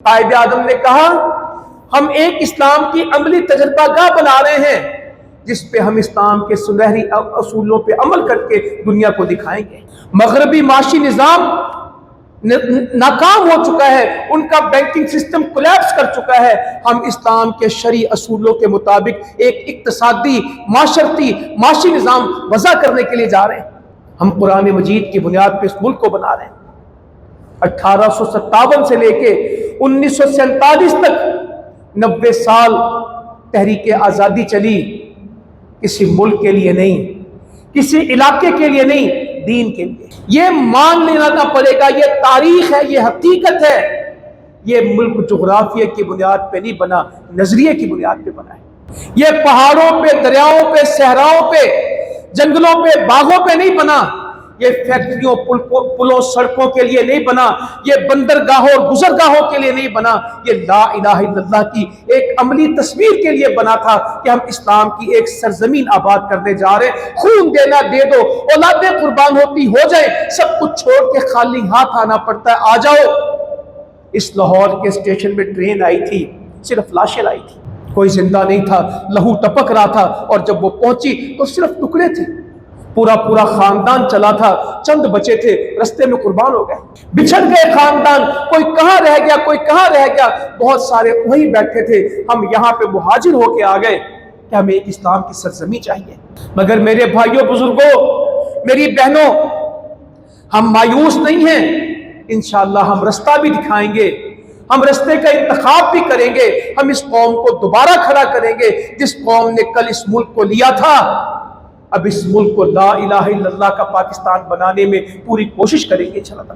قائد اعظم نے کہا ہم ایک اسلام کی عملی تجربہ گاہ بنا رہے ہیں جس پہ ہم اسلام کے سنہری اصولوں پہ عمل کر کے دنیا کو دکھائیں گے۔ مغربی معاشی نظام ناکام ہو چکا ہے، ان کا بینکنگ سسٹم کولیپس کر چکا ہے، ہم اسلام کے شرعی اصولوں کے مطابق ایک اقتصادی معاشرتی معاشی نظام وضع کرنے کے لیے جا رہے ہیں۔ ہم قرآن مجید کی بنیاد پہ اس ملک کو بنا رہے ہیں۔ 1857 سے لے کے 1947 تک 90 سال تحریک آزادی چلی، کسی ملک کے لیے نہیں، کسی علاقے کے لیے نہیں، دین کے لیے۔ یہ مان لینا پڑے گا، یہ تاریخ ہے، یہ حقیقت ہے۔ یہ ملک جغرافیہ کی بنیاد پہ نہیں بنا، نظریے کی بنیاد پہ بنا ہے۔ یہ پہاڑوں پہ، دریاؤں پہ، صحراؤں پہ، جنگلوں پہ، باغوں پہ نہیں بنا، یہ فیکٹریوں، پلوں، سڑکوں کے لیے نہیں بنا، یہ بندرگاہوں اور گزرگاہوں کے لیے نہیں بنا، یہ لا الہ الا اللہ کی ایک عملی تصویر کے لیے بنا تھا کہ ہم اسلام کی ایک سرزمین آباد کرنے جا رہے ہیں۔ خون دینا دے دو، اولادیں قربان ہوتی ہو جائیں، سب کچھ چھوڑ کے خالی ہاتھ آنا پڑتا ہے، آ جاؤ۔ اس لاہور کے اسٹیشن میں ٹرین آئی تھی، صرف لاشیں لائی تھی، کوئی زندہ نہیں تھا، لہو ٹپک رہا تھا، اور جب وہ پہنچی تو صرف ٹکڑے تھے، پورا خاندان چلا تھا، چند بچے تھے، رستے میں قربان ہو گئے، بچھڑ گئے خاندان، کوئی کہاں رہ گیا، کوئی کہاں رہ گیا، بہت سارے وہیں بیٹھے تھے۔ ہم یہاں پہ مہاجر ہو کے آ گئے کہ ہمیں ایک اسلام کی سرزمین چاہیے۔ مگر میرے بھائیوں، بزرگوں، میری بہنوں، ہم مایوس نہیں ہیں، انشاءاللہ ہم رستہ بھی دکھائیں گے، ہم رستے کا انتخاب بھی کریں گے، ہم اس قوم کو دوبارہ کھڑا کریں گے جس قوم نے کل اس ملک کو لیا تھا۔ اب اس ملک کو لا الہ الا اللہ کا پاکستان بنانے میں پوری کوشش کریں گے انشاءاللہ۔